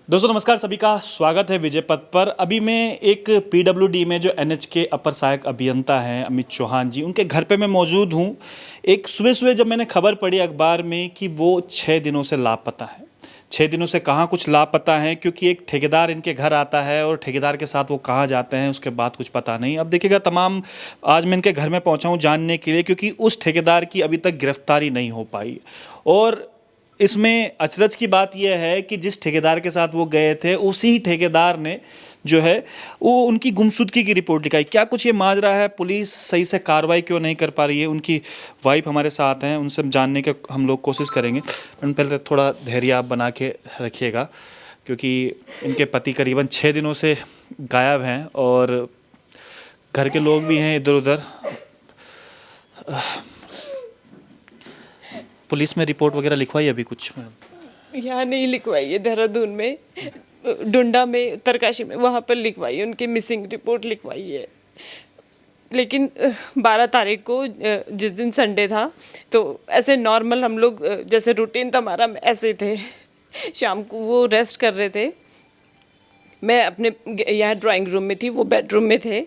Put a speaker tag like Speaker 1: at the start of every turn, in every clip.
Speaker 1: दोस्तों नमस्कार, सभी का स्वागत है विजय पथ पर। अभी मैं एक पीडब्ल्यूडी में जो एनएच के अपर सहायक अभियंता हैं अमित चौहान जी, उनके घर पे मैं मौजूद हूँ। एक सुबह सुबह जब मैंने खबर पढ़ी अखबार में कि वो 6 दिनों से लापता है। 6 दिनों से कहाँ कुछ लापता है, क्योंकि एक ठेकेदार इनके घर आता है और ठेकेदार के साथ वो कहाँ जाते हैं उसके बाद कुछ पता नहीं। अब देखिएगा, तमाम आज मैं इनके घर में पहुँचा हूँ जानने के लिए, क्योंकि उस ठेकेदार की अभी तक गिरफ्तारी नहीं हो पाई। और इसमें अचरज की बात यह है कि जिस ठेकेदार के साथ वो गए थे, उसी ठेकेदार ने जो है वो उनकी गुमशुदगी की रिपोर्ट लिखाई। क्या कुछ ये माजरा है, पुलिस सही से कार्रवाई क्यों नहीं कर पा रही है? उनकी वाइफ हमारे साथ हैं, उनसे जानने का हम लोग कोशिश करेंगे। पहले थोड़ा धैर्य आप बना के रखिएगा, क्योंकि इनके पति करीबन 6 दिनों से गायब हैं और घर के लोग भी हैं इधर उधर। पुलिस में रिपोर्ट वगैरह लिखवाई अभी कुछ?
Speaker 2: यहाँ नहीं लिखवाई है, देहरादून में, डुंडा में, उत्तरकाशी में, वहाँ पर लिखवाई है, उनकी मिसिंग रिपोर्ट लिखवाई है। लेकिन 12 तारीख को जिस दिन संडे था, तो ऐसे नॉर्मल हम लोग जैसे रूटीन था हमारा, ऐसे ही थे। शाम को वो रेस्ट कर रहे थे, मैं अपने यहाँ ड्राइंग रूम में थी, वो बेडरूम में थे।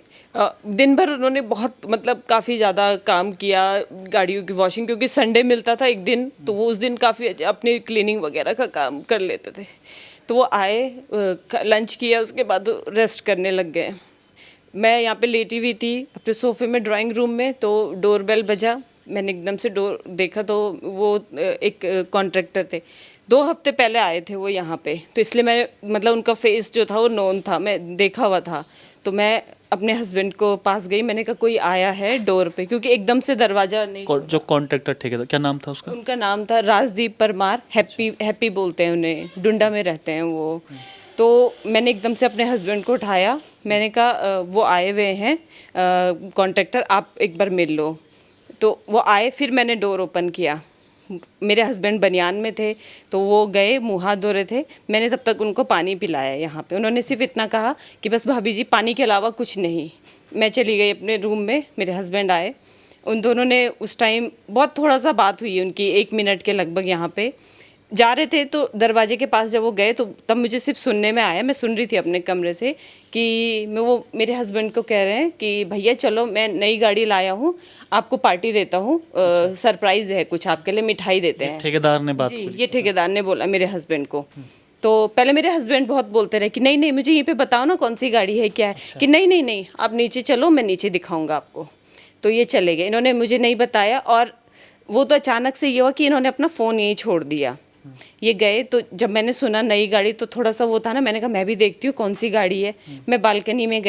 Speaker 2: दिन भर उन्होंने बहुत मतलब काफ़ी ज़्यादा काम किया, गाड़ियों की वॉशिंग, क्योंकि संडे मिलता था एक दिन, तो वो उस दिन काफ़ी अपनी क्लीनिंग वगैरह का काम कर लेते थे। तो वो आए, लंच किया, उसके बाद रेस्ट करने लग गए। मैं यहाँ पे लेटी हुई थी अपने सोफे में ड्राइंग रूम में, तो डोरबेल बजा। मैंने एकदम से डोर देखा तो वो एक कॉन्ट्रैक्टर थे। 2 हफ्ते पहले आए थे वो यहाँ पे, तो इसलिए मैं मतलब उनका फेस जो था वो नोन था, मैं देखा हुआ था। तो मैं अपने हस्बैंड को पास गई, मैंने कहा कोई आया है डोर पे, क्योंकि एकदम से दरवाज़ा नहीं।
Speaker 1: जो कॉन्ट्रैक्टर ठेकेदार, क्या नाम था उसका?
Speaker 2: उनका नाम था राजदीप परमार, हैप्पी बोलते हैं उन्हें, डुंडा में रहते हैं वो। तो मैंने एकदम से अपने हस्बैंड को उठाया, मैंने कहा वो आए हुए हैं कॉन्ट्रैक्टर, आप एक बार मिल लो। तो वो आए, फिर मैंने डोर ओपन किया। मेरे हस्बैंड बनियान में थे, तो वो गए, मुँह हाथ धो रहे थे। मैंने तब तक उनको पानी पिलाया यहाँ पे। उन्होंने सिर्फ इतना कहा कि बस भाभी जी पानी के अलावा कुछ नहीं। मैं चली गई अपने रूम में, मेरे हस्बैंड आए। उन दोनों ने उस टाइम बहुत थोड़ा सा बात हुई उनकी, 1 मिनट के लगभग। यहाँ पे जा रहे थे, तो दरवाजे के पास जब वो गए, तो तब मुझे सिर्फ सुनने में आया, मैं सुन रही थी अपने कमरे से कि वो मेरे हस्बैंड को कह रहे हैं कि भैया चलो, मैं नई गाड़ी लाया हूँ, आपको पार्टी देता हूँ, सरप्राइज़ है कुछ आपके लिए, मिठाई देते हैं।
Speaker 1: ठेकेदार ने बात
Speaker 2: जी,
Speaker 1: बोली?
Speaker 2: ये ठेकेदार ने बोला मेरे हस्बैंड को। तो पहले मेरे हस्बैंड बहुत बोलते रहे कि नहीं नहीं, मुझे यहीं पे बताओ ना कौन सी गाड़ी है, क्या है। कि नहीं नहीं नहीं, आप नीचे चलो, मैं नीचे दिखाऊंगा आपको। तो ये चले गए, इन्होंने मुझे नहीं बताया। और वो तो अचानक से ये हुआ कि इन्होंने अपना फ़ोन यहीं छोड़ दिया। ये गए, तो जब मैंने सुना नई गाड़ी, तो थोड़ा सा वो था ना, मैंने कहा मैं भी देखती हूँ कौन सी गाड़ी है। मैं बालकनी में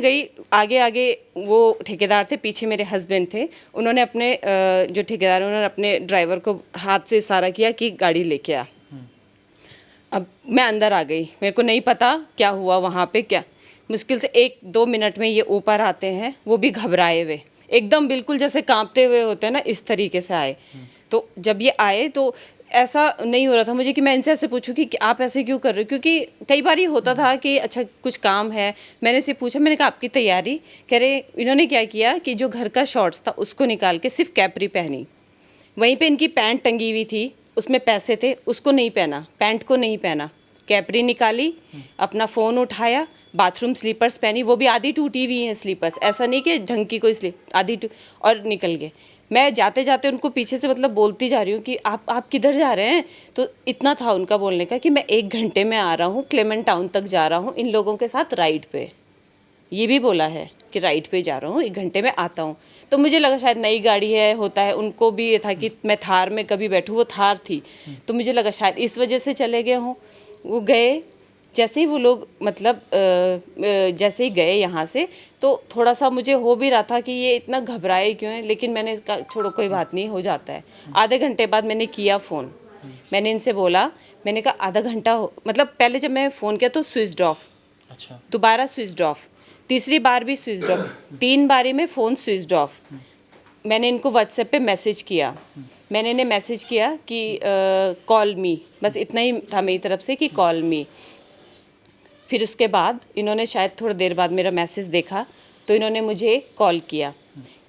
Speaker 2: गई, आगे आगे वो ठेकेदार थे, पीछे मेरे हस्बैंड थे। उन्होंने अपने जो ठेकेदार, उन्होंने अपने ड्राइवर को हाथ से इशारा किया कि गाड़ी लेके आ। अब मैं अंदर आ गई, मेरे को नहीं पता क्या हुआ वहाँ पे। क्या मुश्किल से 1-2 मिनट में ये ऊपर आते हैं, वो भी घबराए हुए, एकदम बिल्कुल जैसे कांपते हुए होते हैं ना, इस तरीके से आए। तो जब ये आए, तो ऐसा नहीं हो रहा था मुझे कि मैं इनसे ऐसे पूछूं कि आप ऐसे क्यों कर रहे हो, क्योंकि कई बार ये होता था कि अच्छा कुछ काम है। मैंने इसे पूछा, मैंने कहा आपकी तैयारी? कह रहे, इन्होंने क्या किया कि जो घर का शॉर्ट्स था उसको निकाल के सिर्फ कैपरी पहनी। वहीं पे इनकी पैंट टंगी हुई थी, उसमें पैसे थे, उसको नहीं पहना, पैंट को नहीं पहना, कैपरी निकाली, अपना फ़ोन उठाया, बाथरूम स्लीपर्स पहनी, वो भी आधी टूटी हुई हैं स्लीपर्स, ऐसा नहीं कि ढंग की कोई स्लीप, आधी और निकल गए। मैं जाते जाते उनको पीछे से मतलब बोलती जा रही हूँ कि आप किधर जा रहे हैं। तो इतना था उनका बोलने का कि मैं 1 घंटे में आ रहा हूँ, क्लेमेंट टाउन तक जा रहा हूँ इन लोगों के साथ राइड पे। ये भी बोला है कि राइड पे जा रहा हूँ, 1 घंटे में आता हूँ। तो मुझे लगा शायद नई गाड़ी है, होता है, उनको भी ये था कि मैं थार में कभी बैठूँ, वो थार थी, तो मुझे लगा शायद इस वजह से चले गए हों। वो गए, जैसे ही वो लोग मतलब जैसे ही गए यहाँ से, तो थोड़ा सा मुझे हो भी रहा था कि ये इतना घबराए क्यों है, लेकिन मैंने कहा छोड़ो कोई बात नहीं, हो जाता है। आधे घंटे बाद मैंने किया फ़ोन, मैंने इनसे बोला, मैंने कहा आधा घंटा हो, मतलब पहले जब मैं फ़ोन किया तो स्विच्ड ऑफ,
Speaker 1: अच्छा, दोबारा
Speaker 2: स्विच्ड ऑफ, तीसरी बार भी स्विच्ड ऑफ, 3 बारी में फ़ोन स्विच्ड ऑफ। मैंने इनको व्हाट्सएप पे मैसेज किया, मैंने इन्हें मैसेज किया कि कॉल मी, बस इतना ही था मेरी तरफ से कि कॉल मी। फिर उसके बाद इन्होंने शायद थोड़ी देर बाद मेरा मैसेज देखा, तो इन्होंने मुझे कॉल किया।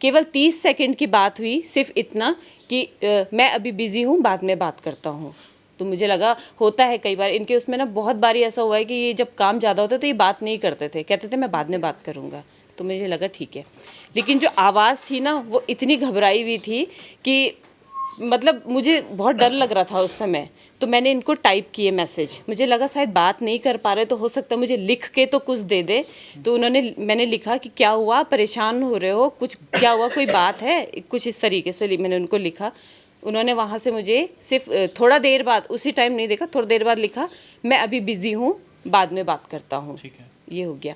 Speaker 2: केवल 30 सेकंड की बात हुई, सिर्फ इतना कि मैं अभी बिज़ी हूँ, बाद में बात करता हूँ। तो मुझे लगा होता है कई बार इनके उसमें ना, बहुत बारी ऐसा हुआ है कि ये जब काम ज़्यादा होता है तो ये बात नहीं करते थे, कहते थे मैं बाद में बात करूँगा। तो मुझे लगा ठीक है, लेकिन जो आवाज़ थी ना वो इतनी घबराई हुई थी कि मतलब मुझे बहुत डर लग रहा था उस समय। तो मैंने इनको टाइप किए मैसेज, मुझे लगा शायद बात नहीं कर पा रहे तो हो सकता है मुझे लिख के तो कुछ दे दे। तो मैंने लिखा कि क्या हुआ, परेशान हो रहे हो, कुछ क्या हुआ, कोई बात है, कुछ इस तरीके से मैंने उनको लिखा। उन्होंने वहाँ से मुझे सिर्फ थोड़ा देर बाद, उसी टाइम नहीं देखा, थोड़ी देर बाद लिखा मैं अभी बिज़ी हूँ, बाद में बात करता हूँ।
Speaker 1: ठीक है।
Speaker 2: ये हो गया।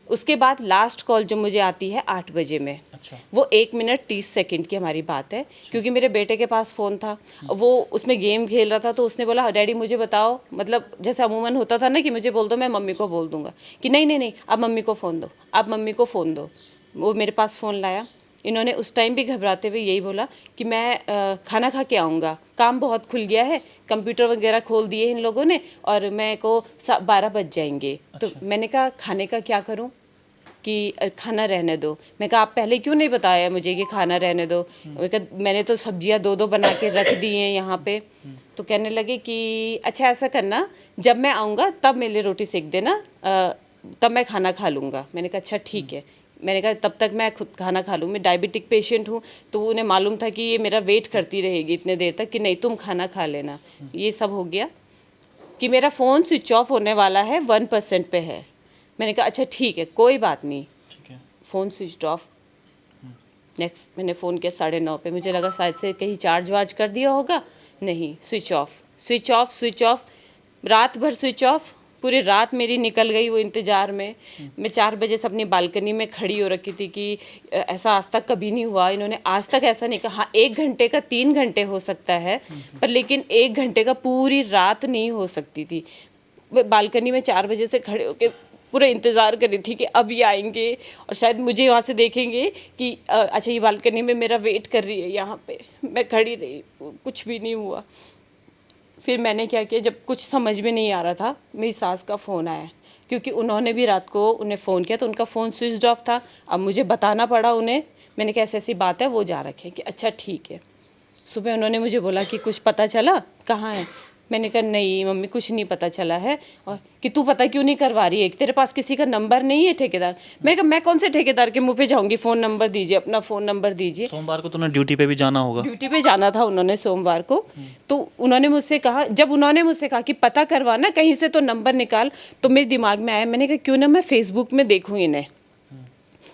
Speaker 2: उसके बाद लास्ट कॉल जो मुझे आती है 8 बजे में,
Speaker 1: अच्छा।
Speaker 2: वो 1 मिनट 30 सेकंड की हमारी बात है, क्योंकि मेरे बेटे के पास फ़ोन था, वो उसमें गेम खेल रहा था। तो उसने बोला डैडी मुझे बताओ, मतलब जैसे अमूमन होता था ना कि मुझे बोल दो मैं मम्मी को बोल दूंगा, कि नहीं नहीं नहीं आप मम्मी को फ़ोन दो, आप मम्मी को फ़ोन दो। वो मेरे पास फ़ोन लाया। इन्होंने उस टाइम भी घबराते हुए यही बोला कि मैं खाना खा के आऊँगा, काम बहुत खुल गया है, कंप्यूटर वगैरह खोल दिए इन लोगों ने और मेरे को 12 बज जाएंगे। तो मैंने कहा खाने का क्या करूँ, कि खाना रहने दो। मैं कहा आप पहले क्यों नहीं बताया मुझे कि खाना रहने दो। मैंने तो सब्जियां 2-2 बना के रख दी हैं यहाँ पे। तो कहने लगे कि अच्छा ऐसा करना, जब मैं आऊँगा तब मेरे लिए रोटी सेक देना, तब मैं खाना खा लूँगा। मैंने कहा अच्छा ठीक है। मैंने कहा तब तक मैं खुद खाना खा लूँ, मैं डायबिटिक पेशेंट हूँ। तो उन्हें मालूम था कि ये मेरा वेट करती रहेगी इतने देर तक कि नहीं तुम खाना खा लेना। ये सब हो गया कि मेरा फ़ोन स्विच ऑफ होने वाला है, 1% पे है। मैंने कहा अच्छा ठीक है कोई बात नहीं।
Speaker 1: ठीक है।
Speaker 2: Phone switch off. नेक्स्ट मैंने फ़ोन किया 9:30 पे, मुझे लगा शायद से कहीं चार्ज वार्ज कर दिया होगा, नहीं, switch off switch off switch off. रात भर स्विच ऑफ, पूरी रात मेरी निकल गई वो इंतज़ार में। मैं 4 बजे से अपनी बालकनी में खड़ी हो रखी थी कि ऐसा आज तक कभी नहीं हुआ। इन्होंने आज तक ऐसा नहीं कहा। हाँ 1 घंटे का 3 घंटे हो सकता है, पर लेकिन 1 घंटे का पूरी रात नहीं हो सकती थी। मैं बालकनी में 4 बजे से खड़े होकर पूरा इंतज़ार कर रही थी कि अब ये आएंगे और शायद मुझे वहाँ से देखेंगे कि अच्छा ये बालकनी में मेरा वेट कर रही है। यहाँ पे मैं खड़ी रही, कुछ भी नहीं हुआ। फिर मैंने क्या किया, जब कुछ समझ में नहीं आ रहा था, मेरी सास का फ़ोन आया, क्योंकि उन्होंने भी रात को उन्हें फ़ोन किया तो उनका फ़ोन स्विच ऑफ था। अब मुझे बताना पड़ा उन्हें। मैंने कहा ऐसी ऐसी बात है, वो जा रखे कि अच्छा ठीक है। सुबह उन्होंने मुझे बोला कि कुछ पता चला, कहाँ है। मैंने कहा नहीं मम्मी कुछ नहीं पता चला है। और कि तू पता क्यों नहीं करवा रही है, कि तेरे पास किसी का नंबर नहीं है ठेकेदार। मैंने कहा मैं कौन से ठेकेदार के मुंह पे जाऊंगी, फ़ोन नंबर दीजिए, अपना फ़ोन नंबर दीजिए।
Speaker 1: सोमवार को तुम्हें ड्यूटी पे भी जाना होगा।
Speaker 2: ड्यूटी पे जाना था उन्होंने सोमवार को। तो उन्होंने मुझसे कहा, जब उन्होंने मुझसे कहा कि पता करवाना कहीं से तो नंबर निकाल, तो मेरे दिमाग में आया, मैंने कहा क्यों ना मैं फ़ेसबुक में देखूँ इन्हें।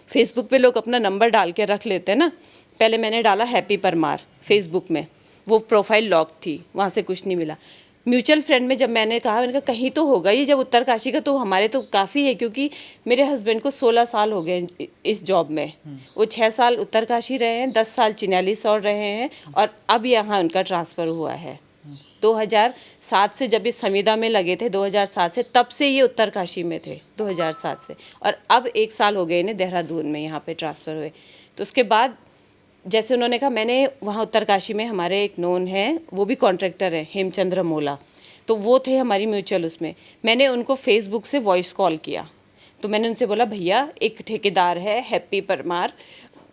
Speaker 2: फेसबुक पे लोग अपना नंबर डाल के रख लेते हैं ना। पहले मैंने डाला हैप्पी परमार फेसबुक में, वो प्रोफाइल लॉक थी, वहाँ से कुछ नहीं मिला। म्यूचुअल फ्रेंड में जब मैंने कहा कहीं तो होगा ये, जब उत्तरकाशी का तो हमारे तो काफ़ी है, क्योंकि मेरे हस्बैंड को 16 साल हो गए इस जॉब में। वो 6 साल उत्तरकाशी रहे हैं, 10 साल चिन्यालीसौर रहे हैं और अब यहाँ उनका ट्रांसफ़र हुआ है। 2007 से जब ये संविदा में लगे थे, 2007 से, तब से ये उत्तरकाशी में थे 2007 से, और अब 1 साल हो गए इन्हें देहरादून में यहाँ पे ट्रांसफ़र हुए। तो उसके बाद जैसे उन्होंने कहा, मैंने वहाँ उत्तरकाशी में हमारे एक नोन है, वो भी कॉन्ट्रैक्टर है, हेमचंद्र मोला, तो वो थे हमारी म्यूचुअल उसमें। मैंने उनको फेसबुक से वॉइस कॉल किया, तो मैंने उनसे बोला भैया एक ठेकेदार है हैप्पी परमार,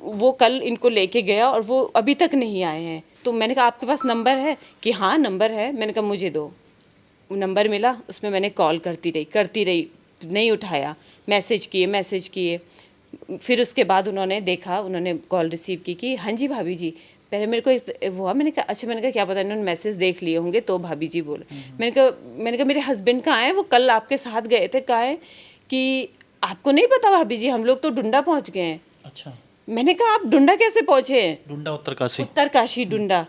Speaker 2: वो कल इनको लेके गया और वो अभी तक नहीं आए हैं। तो मैंने कहा आपके पास नंबर है, कि हाँ नंबर है। मैंने कहा मुझे दो। वो नंबर मिला, उसमें मैंने कॉल करती रही, नहीं उठाया, मैसेज किए। फिर उसके बाद उन्होंने देखा, उन्होंने कॉल रिसीव की कि हाँ जी भाभी जी। पहले मेरे को वो हुआ, मैंने कहा अच्छा, मैंने कहा क्या पता इन्होंने मैसेज देख लिए होंगे तो भाभी जी बोले। मैंने कहा मेरे हस्बैंड कहाँ हैं, वो कल आपके साथ गए थे, कहाँ हैं, कि आपको नहीं पता भाभी जी, हम लोग तो डुंडा पहुँच गए हैं।
Speaker 1: अच्छा।
Speaker 2: मैंने कहा आप डुंडा कैसे पहुँचे हैं?
Speaker 1: डुंडा
Speaker 2: उत्तरकाशी डुंडा।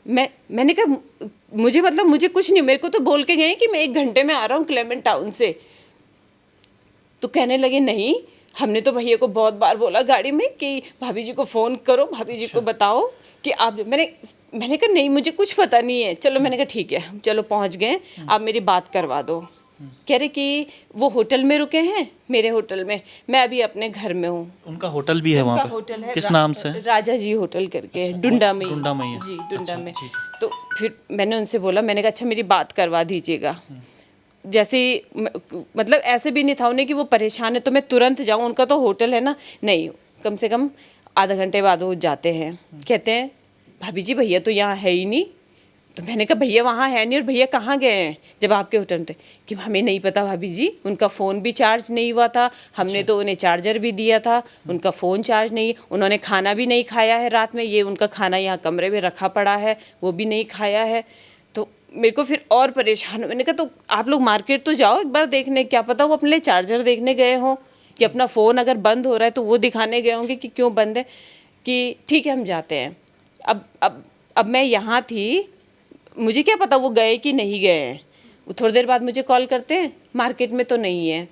Speaker 2: मैंने कहा मुझे कुछ नहीं, मेरे को तो बोल के गए कि मैं 1 घंटे में आ रहा हूँ क्लेमेंट टाउन से। तो कहने लगे नहीं, हमने तो भैया को बहुत बार बोला गाड़ी में कि भाभी जी को फ़ोन करो, भाभी जी को बताओ कि आप। मैंने कहा नहीं मुझे कुछ पता नहीं है। चलो मैंने कहा ठीक है, चलो पहुँच गए, आप मेरी बात करवा दो। कह रहे कि वो होटल में रुके हैं, मेरे होटल में, मैं अभी अपने घर में हूँ।
Speaker 1: उनका होटल भी है वहाँ पे?
Speaker 2: होटल है,
Speaker 1: किस नाम से?
Speaker 2: राजा जी होटल करके, डुंडा में।
Speaker 1: डुंडा में ही है।
Speaker 2: जी डुंडा में।
Speaker 1: ठीक।
Speaker 2: तो फिर मैंने उनसे बोला, मैंने कहा अच्छा मेरी बात करवा दीजिएगा। जैसे मतलब ऐसे भी नहीं था उन्हें कि वो परेशान है तो मैं तुरंत जाऊँ, उनका तो होटल है ना, नहीं, कम से कम आधा घंटे बाद वो जाते हैं। कहते हैं भाभी जी भैया तो यहाँ है ही नहीं, तो मैंने कहा भैया वहाँ है नहीं, और भैया कहाँ गए हैं जब आपके होटल थे? कि हमें नहीं पता भाभी जी, उनका फ़ोन भी चार्ज नहीं हुआ था, हमने तो उन्हें चार्जर भी दिया था, उनका फ़ोन चार्ज नहीं, उन्होंने खाना भी नहीं खाया है रात में, ये उनका खाना यहाँ कमरे में रखा पड़ा है, वो भी नहीं खाया है। तो मेरे को फिर और परेशान, मैंने कहा तो आप लोग मार्केट तो जाओ एक बार देखने, क्या पता वो अपने लिए चार्जर देखने गए हों, कि अपना फ़ोन अगर बंद हो रहा है तो वो दिखाने गए होंगे कि क्यों बंद है। कि ठीक है हम जाते हैं। अब मैं यहाँ थी, मुझे क्या पता वो गए कि नहीं गए हैं। वो थोड़ी देर बाद मुझे कॉल करते हैं, मार्केट में तो नहीं है।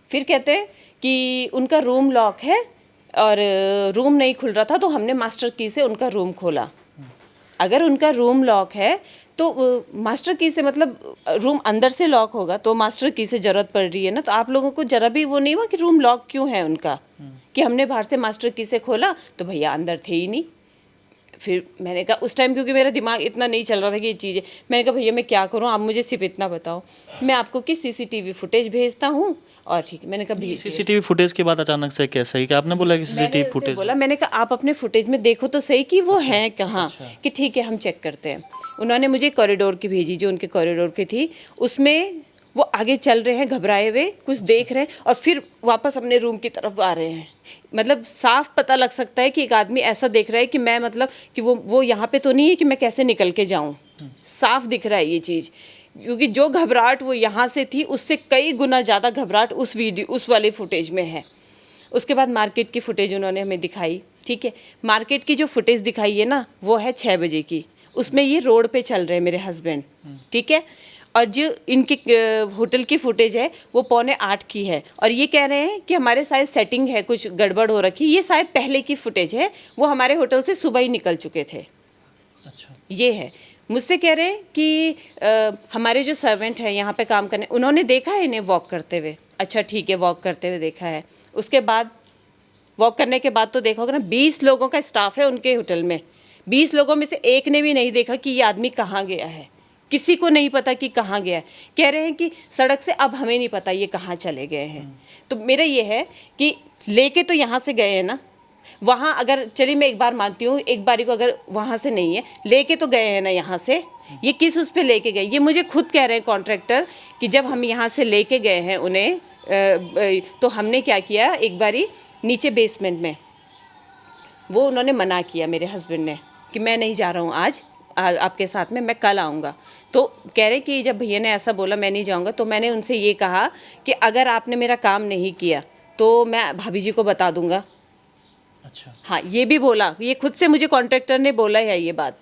Speaker 2: फिर कहते हैं कि उनका रूम लॉक है और रूम नहीं खुल रहा था, तो हमने मास्टर की से उनका रूम खोला। अगर उनका रूम लॉक है तो मास्टर की से मतलब रूम अंदर से लॉक होगा, तो मास्टर की से ज़रूरत पड़ रही है ना। तो आप लोगों को ज़रा भी वो नहीं हुआ कि रूम लॉक क्यों है उनका, कि हमने बाहर से मास्टर की से खोला तो भैया अंदर थे ही नहीं। फिर मैंने कहा उस टाइम, क्योंकि मेरा दिमाग इतना नहीं चल रहा था कि ये चीज़ है, मैंने कहा भैया मैं क्या करूँ, आप मुझे सिर्फ इतना बताओ, मैं आपको कि सीसीटीवी फुटेज भेजता हूँ और ठीक है। मैंने कहा भेजिए।
Speaker 1: सीसीटीवी फुटेज के बाद अचानक से कैसा है कि आपने बोला कि
Speaker 2: मैंने
Speaker 1: सीसीटीवी
Speaker 2: उनसे
Speaker 1: फुटेज?
Speaker 2: बोला, मैंने कहा आप अपने फुटेज में देखो तो सही कि वो हैं कहाँ। कि ठीक है हम चेक करते हैं। उन्होंने मुझे कॉरिडोर की भेजी, जो उनके कॉरिडोर की थी, उसमें वो आगे चल रहे हैं घबराए हुए, कुछ देख रहे हैं और फिर वापस अपने रूम की तरफ आ रहे हैं। मतलब साफ पता लग सकता है कि एक आदमी ऐसा देख रहा है कि मैं मतलब कि वो यहाँ पे तो नहीं है कि मैं कैसे निकल के जाऊँ। साफ दिख रहा है ये चीज़, क्योंकि जो घबराहट वो यहाँ से थी उससे कई गुना ज़्यादा घबराहट उस वाले फुटेज में है। उसके बाद मार्केट की फुटेज उन्होंने हमें दिखाई। ठीक है, मार्केट की जो फुटेज दिखाई है ना, वो है 6 बजे की। उसमें ये रोड पे चल रहे हैं मेरे हस्बैंड। ठीक है, और जो इनके होटल की फुटेज है वो 7:45 की है, और ये कह रहे हैं कि हमारे शायद सेटिंग है, कुछ गड़बड़ हो रखी। ये शायद पहले की फुटेज है, वो हमारे होटल से सुबह ही निकल चुके थे।
Speaker 1: अच्छा,
Speaker 2: ये है। मुझसे कह रहे हैं कि हमारे जो सर्वेंट हैं यहाँ पे काम करने, उन्होंने देखा है इन्हें वॉक करते हुए। अच्छा ठीक है, वॉक करते हुए देखा है। उसके बाद वॉक करने के बाद तो देखा होगा ना, 20 लोगों का स्टाफ है उनके होटल में। 20 लोगों में से एक ने भी नहीं देखा कि ये आदमी कहाँ गया है। किसी को नहीं पता कि कहाँ गया है। कह रहे हैं कि सड़क से अब हमें नहीं पता ये कहाँ चले गए हैं। तो मेरा ये है कि लेके तो यहाँ से गए हैं ना, वहाँ अगर चलिए मैं एक बार मानती हूँ, एक बारी को अगर वहाँ से नहीं है, लेके तो गए हैं ना यहाँ से। ये किस उस पे लेके गए, ये मुझे खुद कह रहे हैं कॉन्ट्रैक्टर कि जब हम यहाँ से लेके गए हैं उन्हें, तो हमने क्या किया, एक बारी नीचे बेसमेंट में वो उन्होंने मना किया मेरे हस्बैंड ने कि मैं नहीं जा रहा हूँ आज आपके साथ में, मैं कल आऊँगा। तो कह रहे कि जब भैया ने ऐसा बोला मैं नहीं जाऊँगा, तो मैंने उनसे ये कहा कि अगर आपने मेरा काम नहीं किया तो मैं भाभी जी को बता दूँगा।
Speaker 1: अच्छा,
Speaker 2: हाँ, ये भी बोला, ये खुद से मुझे कॉन्ट्रैक्टर ने बोला है ये बात,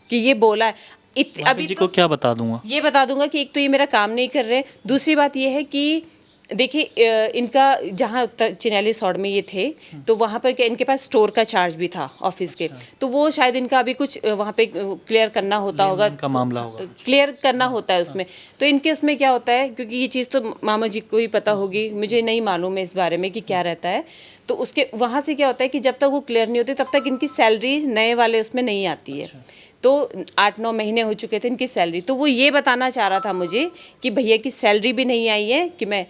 Speaker 2: कि ये बोला है।
Speaker 1: भाभी जी को क्या बता दूंगा?
Speaker 2: ये बता दूंगा कि एक तो ये मेरा काम नहीं कर रहे, दूसरी बात ये है कि देखिए इनका जहाँ उत्तर चिन्याली सौड़ में ये थे, तो वहाँ पर क्या इनके पास स्टोर का चार्ज भी था ऑफिस के। तो वो शायद इनका अभी कुछ वहाँ पे क्लियर करना होता होगा,
Speaker 1: का मामला होगा,
Speaker 2: क्लियर करना होता है उसमें। तो इनके उसमें क्या होता है, क्योंकि ये चीज़ तो मामा जी को ही पता होगी, मुझे नहीं मालूम है इस बारे में कि क्या रहता है। तो उसके वहाँ से क्या होता है कि जब तक वो क्लियर नहीं होते तब तक इनकी सैलरी नए वाले उसमें नहीं आती है। तो 8-9 महीने हो चुके थे इनकी सैलरी। तो वो ये बताना चाह रहा था मुझे कि भैया की सैलरी भी नहीं आई है, कि मैं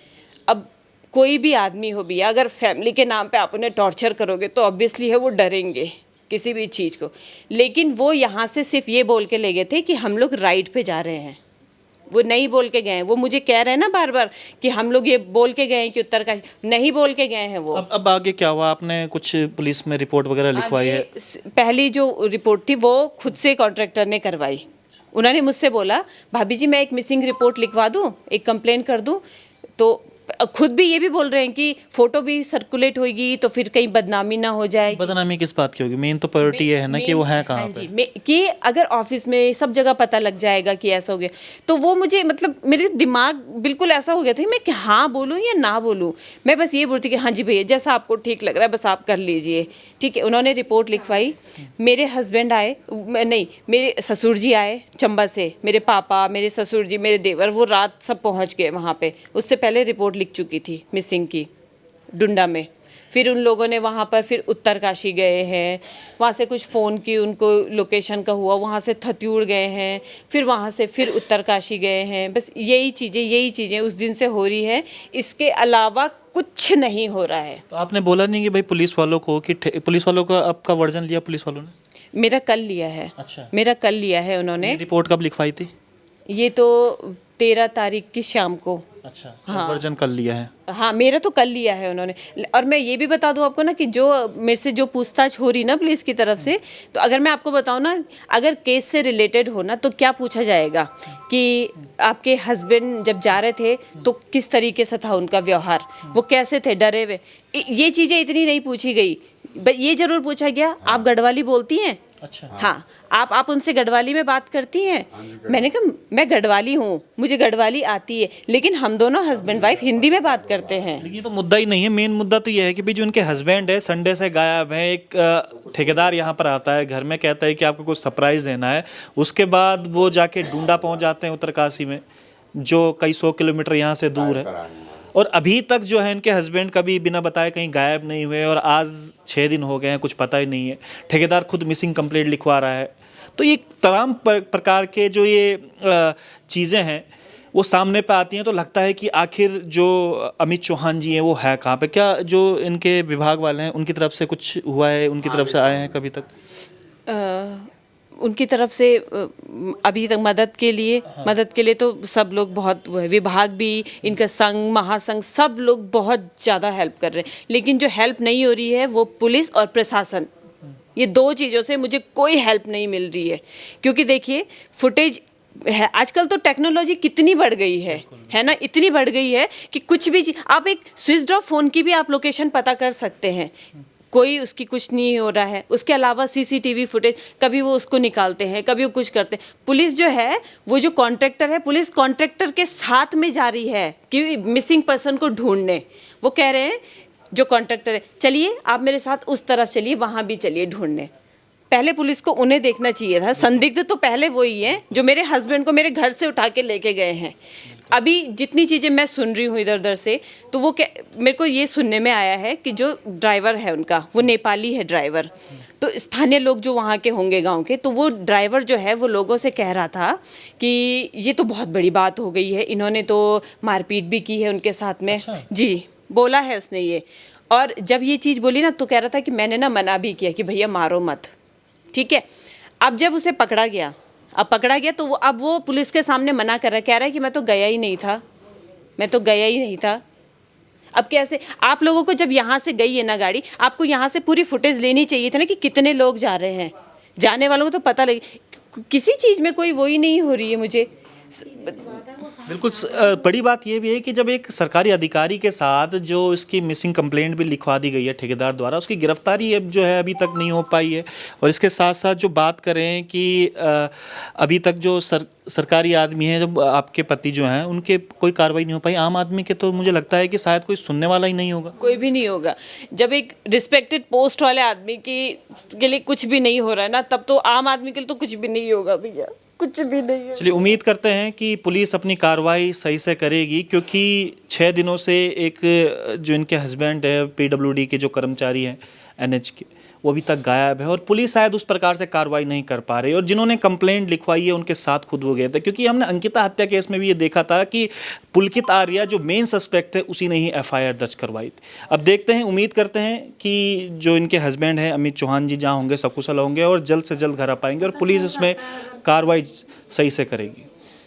Speaker 2: अब कोई भी आदमी हो भैया, अगर फैमिली के नाम पे आप उन्हें टॉर्चर करोगे तो ऑब्वियसली है वो डरेंगे किसी भी चीज़ को। लेकिन वो यहाँ से सिर्फ ये बोल के ले गए थे कि हम लोग राइड पे जा रहे हैं, वो नहीं बोल के गए हैं। वो मुझे कह रहे हैं ना बार बार कि हम लोग ये बोल के गए हैं कि उत्तरकाशी, नहीं बोल के गए हैं वो।
Speaker 1: अब आगे क्या हुआ? आपने कुछ पुलिस में रिपोर्ट वगैरह लिखवाई है?
Speaker 2: पहली जो रिपोर्ट थी वो खुद से कॉन्ट्रैक्टर ने करवाई। उन्होंने मुझसे बोला भाभी जी मैं एक मिसिंग रिपोर्ट लिखवा दूं, एक कंप्लेन कर दूं। तो खुद भी ये भी बोल रहे हैं कि फोटो भी सर्कुलेट होगी तो फिर कहीं बदनामी ना हो जाए।
Speaker 1: बदनामी किस बात की होगी? मेन तो प्रायोरिटी ये है ना कि वो है कहाँ पे।
Speaker 2: कि अगर ऑफिस में सब जगह पता लग जाएगा कि ऐसा हो गया, तो वो मुझे मतलब मेरे दिमाग बिल्कुल ऐसा हो गया था मैं कि हाँ बोलूँ या ना बोलूँ। मैं बस ये बोलती कि हाँ जी भैया जैसा आपको ठीक लग रहा है बस आप कर लीजिए। ठीक है, उन्होंने रिपोर्ट लिखवाई। मेरे हस्बैंड आए, नहीं मेरे ससुर जी आए चंबा से, मेरे पापा, मेरे ससुर जी, मेरे देवर, वो रात सब पहुँच गए वहाँ पे। उससे पहले रिपोर्ट लिख चुकी थी मिसिंग की डुंडा में। फिर उन लोगों ने वहाँ पर फिर उत्तरकाशी गए हैं, वहाँ से कुछ फ़ोन की उनको लोकेशन का हुआ, वहाँ से थत्यूड़ गए हैं, फिर वहाँ से फिर उत्तरकाशी गए हैं। बस यही चीज़ें उस दिन से हो रही है, इसके अलावा कुछ नहीं हो रहा है।
Speaker 1: तो आपने बोला नहीं कि भाई पुलिस वालों को, कि पुलिस वालों का आपका वर्जन लिया पुलिस वालों ने?
Speaker 2: मेरा कल लिया है।
Speaker 1: अच्छा।
Speaker 2: मेरा कल लिया है उन्होंने।
Speaker 1: रिपोर्ट कब लिखवाई थी?
Speaker 2: ये तो 13 तारीख की शाम को।
Speaker 1: अच्छा,
Speaker 2: हाँ।
Speaker 1: वर्जन कल लिया है।
Speaker 2: हाँ, मेरा तो कल लिया है उन्होंने। और मैं ये भी बता दूं आपको ना कि जो मेरे से जो पूछताछ हो रही ना पुलिस की तरफ से, तो अगर मैं आपको बताऊं ना, अगर केस से रिलेटेड हो ना तो क्या पूछा जाएगा कि आपके हस्बैंड जब जा रहे थे तो किस तरीके से था उनका व्यवहार, वो कैसे थे, डरे हुए, ये चीज़ें इतनी नहीं पूछी गई। ये जरूर पूछा गया, आप गढ़वाली बोलती हैं?
Speaker 1: अच्छा।
Speaker 2: हाँ, आप उनसे गढ़वाली में बात करती हैं? मैंने कहा मैं गढ़वाली हूँ, मुझे गढ़वाली आती है, लेकिन हम दोनों हस्बैंड वाइफ हिंदी में बात करते हैं।
Speaker 1: लेकिन ये तो मुद्दा ही नहीं है। मेन मुद्दा तो ये है कि भाई जो उनके हस्बैंड है संडे से गायब है। एक ठेकेदार यहाँ पर आता है, घर में कहता है कि आपको कुछ सरप्राइज देना है, उसके बाद वो जाके डूंडा पहुँच जाते हैं उत्तरकाशी में, जो कई 100 किलोमीटर यहाँ से दूर है। और अभी तक जो है इनके हस्बैंड कभी बिना बताए कहीं गायब नहीं हुए, और आज 6 दिन हो गए हैं, कुछ पता ही नहीं है। ठेकेदार खुद मिसिंग कंप्लेंट लिखवा रहा है। तो ये तमाम प्रकार के जो ये चीज़ें हैं वो सामने पे आती हैं, तो लगता है कि आखिर जो अमित चौहान जी हैं वो है कहाँ पे? क्या जो इनके विभाग वाले हैं उनकी तरफ से कुछ हुआ है, उनकी तरफ से आए हैं कभी तक?
Speaker 2: उनकी तरफ से अभी तक मदद के लिए तो सब लोग बहुत वो है, विभाग भी, इनका संघ, महासंघ, सब लोग बहुत ज़्यादा हेल्प कर रहे हैं, लेकिन जो हेल्प नहीं हो रही है वो पुलिस और प्रशासन, ये दो चीज़ों से मुझे कोई हेल्प नहीं मिल रही है। क्योंकि देखिए फुटेज है, आजकल तो टेक्नोलॉजी कितनी बढ़ गई है ना, इतनी बढ़ गई है कि कुछ भी आप एक स्विच ऑफ फ़ोन की भी आप लोकेशन पता कर सकते हैं, कोई उसकी कुछ नहीं हो रहा है। उसके अलावा सीसीटीवी फुटेज, कभी वो उसको निकालते हैं, कभी वो कुछ करते हैं। पुलिस जो है, वो जो कॉन्ट्रैक्टर है, पुलिस कॉन्ट्रैक्टर के साथ में जा रही है कि मिसिंग पर्सन को ढूंढने। वो कह रहे हैं जो कॉन्ट्रैक्टर है, चलिए आप मेरे साथ उस तरफ चलिए, वहाँ भी चलिए ढूंढने। पहले पुलिस को उन्हें देखना चाहिए था। संदिग्ध तो पहले वही है जो मेरे हस्बैंड को मेरे घर से उठा के लेके गए हैं। अभी जितनी चीज़ें मैं सुन रही हूँ इधर उधर से, तो वो मेरे को ये सुनने में आया है कि जो ड्राइवर है उनका, वो नेपाली है ड्राइवर। तो स्थानीय लोग जो वहाँ के होंगे गांव के, तो वो ड्राइवर जो है वो लोगों से कह रहा था कि ये तो बहुत बड़ी बात हो गई है, इन्होंने तो मारपीट भी की है उनके साथ में।
Speaker 1: अच्छा।
Speaker 2: जी, बोला है उसने ये। और जब ये चीज़ बोली ना, तो कह रहा था कि मैंने ना मना भी किया कि भैया मारो मत, ठीक है। अब जब उसे पकड़ा गया तो अब वो पुलिस के सामने मना कर रहा है, कह रहा है कि मैं तो गया ही नहीं था। अब कैसे आप लोगों को, जब यहाँ से गई है ना गाड़ी, आपको यहाँ से पूरी फुटेज लेनी चाहिए था ना कि कितने लोग जा रहे हैं, जाने वालों को तो पता लगे। किसी चीज़ में कोई वो ही नहीं हो रही है मुझे।
Speaker 1: बिल्कुल बड़ी बात ये भी है कि जब एक सरकारी अधिकारी के साथ जो इसकी मिसिंग कंप्लेंट भी लिखवा दी गई है ठेकेदार द्वारा, उसकी गिरफ्तारी अब जो है अभी तक नहीं हो पाई है। और इसके साथ साथ जो बात करें कि अभी तक जो सरकारी आदमी है, जब आपके पति जो हैं, उनके कोई कार्रवाई नहीं हो पाई। आम आदमी के तो मुझे लगता है कि शायद कोई सुनने वाला ही नहीं होगा,
Speaker 2: कोई भी नहीं होगा। जब एक रिस्पेक्टेड पोस्ट वाले आदमी के लिए कुछ भी नहीं हो रहा है ना, तब तो आम आदमी के लिए तो कुछ भी नहीं होगा भैया, कुछ भी नहीं है।
Speaker 1: चलिए उम्मीद करते हैं कि पुलिस अपनी कार्रवाई सही से करेगी, क्योंकि 6 दिनों से एक जो इनके हस्बैंड है, पीडब्ल्यूडी के जो कर्मचारी हैं एनएच के, वो अभी तक गायब है, और पुलिस शायद उस प्रकार से कार्रवाई नहीं कर पा रही। और जिन्होंने कंप्लेंट लिखवाई है उनके साथ खुद वो गए थे, क्योंकि हमने अंकिता हत्या केस में भी ये देखा था कि पुलकित आर्या जो मेन सस्पेक्ट थे, उसी ने ही एफआईआर दर्ज करवाई थी। अब देखते हैं, उम्मीद करते हैं कि जो इनके हस्बैंड हैं अमित चौहान जी जहाँ होंगे सकुशल होंगे और जल्द से जल्द घर आ पाएंगे, और पुलिस इसमें कार्रवाई सही से करेगी।